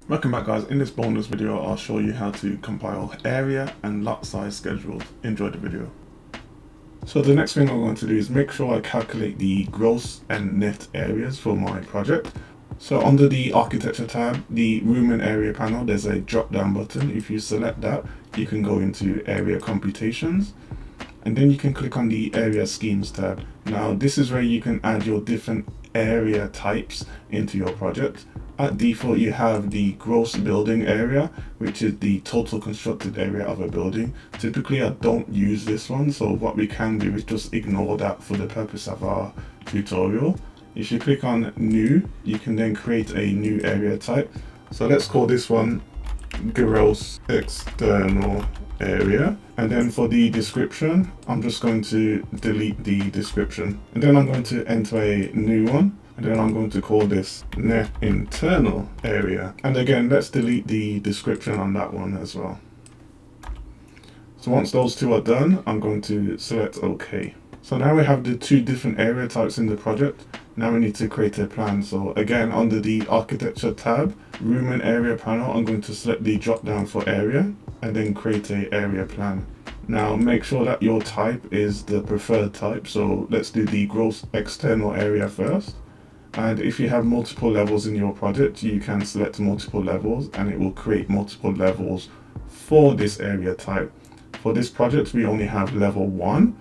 Welcome back, guys. In this bonus video I'll show you how to compile area and lot size schedules. Enjoy the video. So the next thing I'm going to do is make sure I calculate the gross and net areas for my project. So under the architecture tab, the room and area panel, there's a drop down button. If you select that, you can go into area computations, and then you can click on the area schemes tab. Now this is where you can add your different area types into your project. At default, you have the gross building area, which is the total constructed area of a building. Typically, I don't use this one, so what we can do is just ignore that for the purpose of our tutorial. If you click on new, you can then create a new area type. So let's call this one gross external area. And then for the description, I'm just going to delete the description. And then I'm going to enter a new one. And then I'm going to call this net internal area. And again, let's delete the description on that one as well. So once those two are done, I'm going to select OK. So now we have the two different area types in the project. Now we need to create a plan. So again, under the architecture tab, room and area panel, I'm going to select the drop down for area and then create a area plan. Now make sure that your type is the preferred type. So let's do the gross external area first. And if you have multiple levels in your project, you can select multiple levels and it will create multiple levels for this area type. For this project, we only have level 1.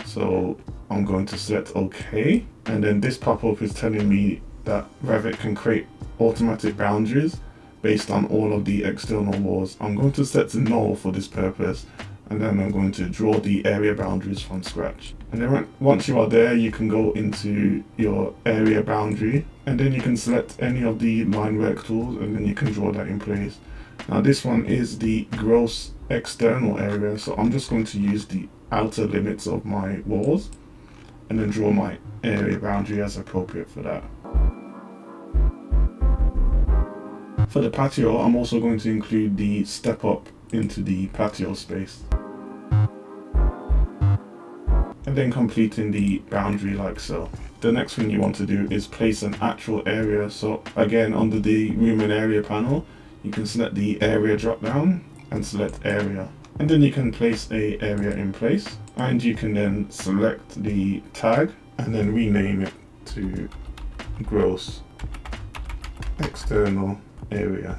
So I'm going to select OK. And then this pop-up is telling me that Revit can create automatic boundaries based on all of the external walls. I'm going to set to null for this purpose. And then I'm going to draw the area boundaries from scratch. And then once you are there, you can go into your area boundary and then you can select any of the line work tools and then you can draw that in place. Now this one is the gross external area, so I'm just going to use the outer limits of my walls and then draw my area boundary as appropriate for that. For the patio, I'm also going to include the step up into the patio space. And then completing the boundary like so. The next thing you want to do is place an actual area. So again, under the room and area panel, you can select the area drop down and select area. And then you can place a area in place, and you can then select the tag and then rename it to gross external area.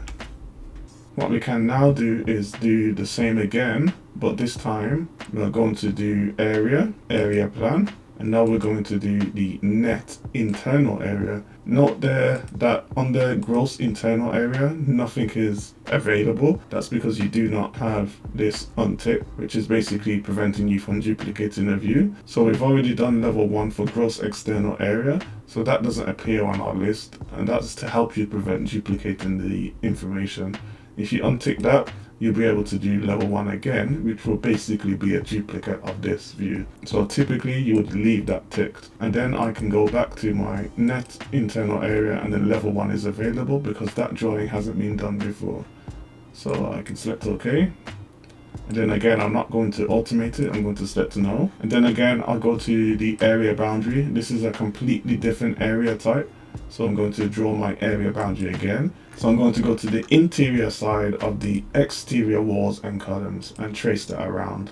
What we can now do is do the same again, but this time we're going to do area plan, and now we're going to do the net internal area. Note there that on the gross internal area, nothing is available. That's because you do not have this unticked, which is basically preventing you from duplicating a view. So we've already done level 1 for gross external area, so that doesn't appear on our list, and that's to help you prevent duplicating the information. If you untick that, you'll be able to do level 1 again, which will basically be a duplicate of this view. So typically you would leave that ticked, and then I can go back to my net internal area and then level 1 is available because that drawing hasn't been done before. So I can select OK. And then again, I'm not going to automate it, I'm going to select no. And then again, I'll go to the area boundary. This is a completely different area type. So I'm going to draw my area boundary again. So I'm going to go to the interior side of the exterior walls and columns and trace that around.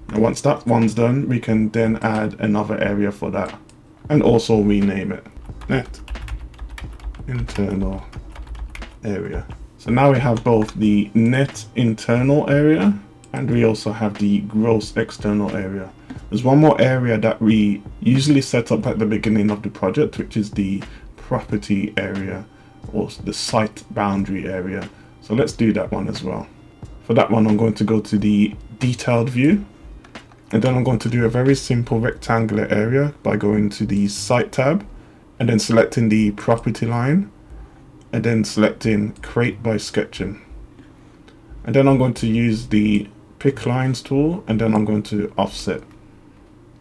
And once that one's done, we can then add another area for that and also rename it net internal area. So now we have both the net internal area and we also have the gross external area. There's one more area that we usually set up at the beginning of the project, which is the property area or the site boundary area. So let's do that one as well. For that one, I'm going to go to the detailed view. And then I'm going to do a very simple rectangular area by going to the Site tab and then selecting the property line and then selecting Create by Sketching. And then I'm going to use the pick lines tool, and then I'm going to offset.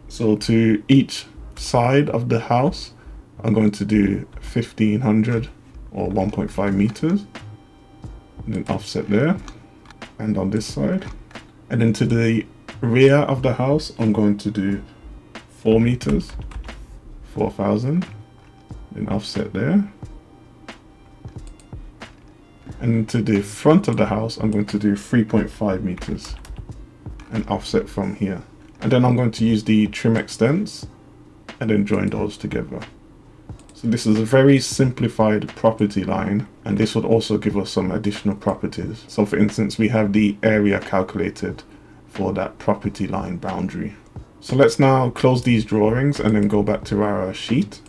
So to each side of the house, I'm going to do 1500 or 1.5 meters, and then offset there, and on this side. And then to the rear of the house, I'm going to do 4 meters, 4000, then offset there. And to the front of the house, I'm going to do 3.5 meters and offset from here. And then I'm going to use the trim extents and then join those together. So this is a very simplified property line, and this would also give us some additional properties. So for instance, we have the area calculated for that property line boundary. So let's now close these drawings and then go back to our sheet.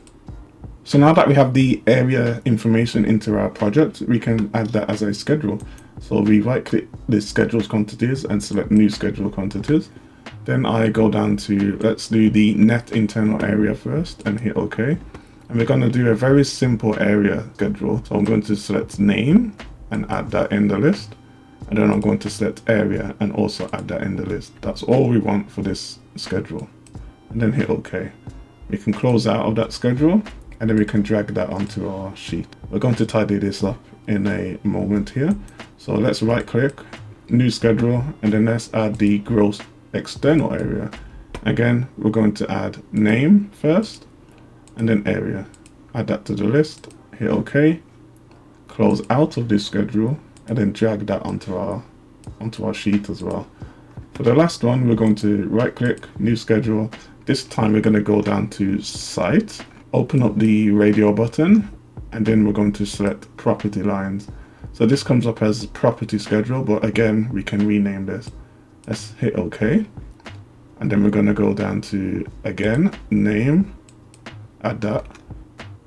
So now that we have the area information into our project, we can add that as a schedule. So we right click the schedules quantities and select new schedule quantities. Then I go down to, let's do the net internal area first and hit OK. And we're going to do a very simple area schedule. So I'm going to select name and add that in the list. And then I'm going to select area and also add that in the list. That's all we want for this schedule. And then hit OK. We can close out of that schedule, and then we can drag that onto our sheet. We're going to tidy this up in a moment here. So let's right click, new schedule, and then let's add the gross external area. Again, we're going to add name first and then area. Add that to the list, hit OK, close out of this schedule, and then drag that onto our sheet as well. For the last one, we're going to right click, new schedule. This time we're going to go down to site, open up the radio button, and then we're going to select property lines. So this comes up as property schedule, but again, we can rename this. Let's hit OK. And then we're going to go down to, again, name, add that,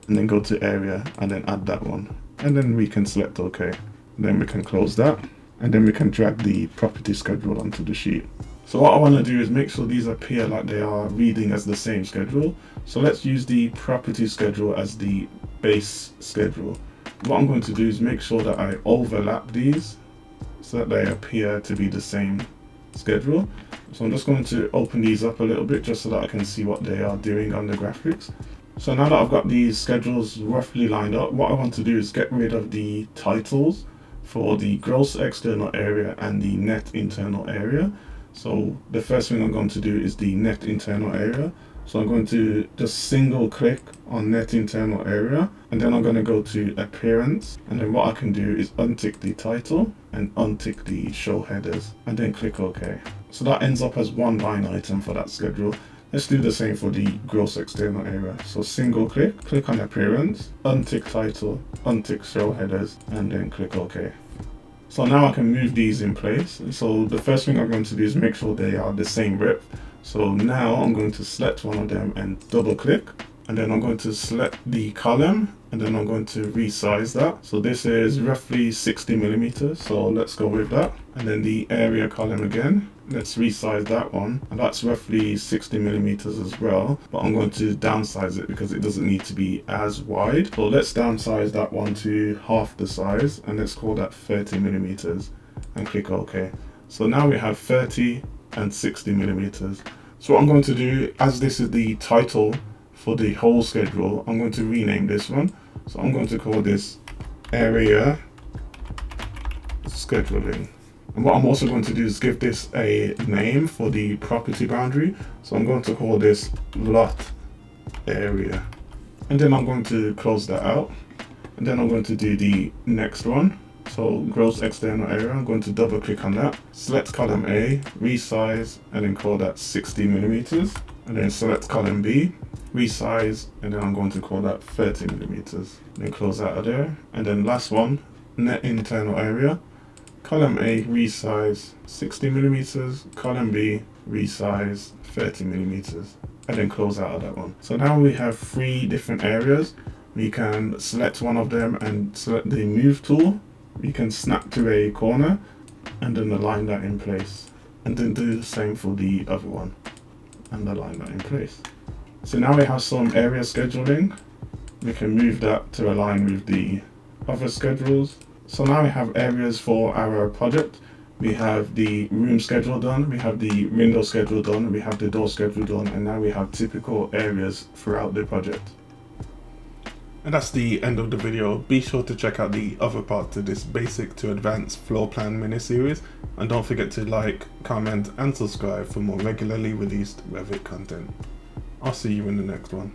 and then go to area and then add that one. And then we can select OK. Then we can close that, and then we can drag the property schedule onto the sheet. So what I want to do is make sure these appear like they are reading as the same schedule. So let's use the property schedule as the base schedule. What I'm going to do is make sure that I overlap these so that they appear to be the same schedule. So I'm just going to open these up a little bit just so that I can see what they are doing on the graphics. So now that I've got these schedules roughly lined up, what I want to do is get rid of the titles for the gross external area and the net internal area. So the first thing I'm going to do is the net internal area. So I'm going to just single click on net internal area, and then I'm going to go to appearance, and then what I can do is untick the title and untick the show headers and then click OK. So that ends up as one line item for that schedule. Let's do the same for the gross external area. So single click, click on appearance, untick title, untick show headers, and then click OK. So now I can move these in place. So the first thing I'm going to do is make sure they are the same width. So now I'm going to select one of them and double click, and then I'm going to select the column, and then I'm going to resize that. So this is roughly 60 millimeters. So let's go with that. And then the area column again, let's resize that one. And that's roughly 60 millimeters as well, but I'm going to downsize it because it doesn't need to be as wide. So let's downsize that one to half the size, and let's call that 30 millimeters and click OK. So now we have 30 and 60 millimeters. So what I'm going to do, as this is the title for the whole schedule, I'm going to rename this one. So I'm going to call this area scheduling. And what I'm also going to do is give this a name for the property boundary. So I'm going to call this lot area. And then I'm going to close that out. And then I'm going to do the next one. So gross external area, I'm going to double click on that, select column A, resize, and then call that 60 millimeters. And then select column B, resize, and then I'm going to call that 30 millimeters. Then close out of there. And then last one, net internal area, column A, resize, 60 millimeters, column B, resize, 30 millimeters, and then close out of that one. So now we have 3 different areas. We can select one of them and select the move tool. We can snap to a corner and then align that in place, and then do the same for the other one and align that in place. So now we have some area scheduling. We can move that to align with the other schedules. So now we have areas for our project. We have the room schedule done, we have the window schedule done, we have the door schedule done, and now we have typical areas throughout the project. And that's the end of the video. Be sure to check out the other parts of this basic to advanced floor plan mini series, and don't forget to like, comment and subscribe for more regularly released Revit content. I'll see you in the next one.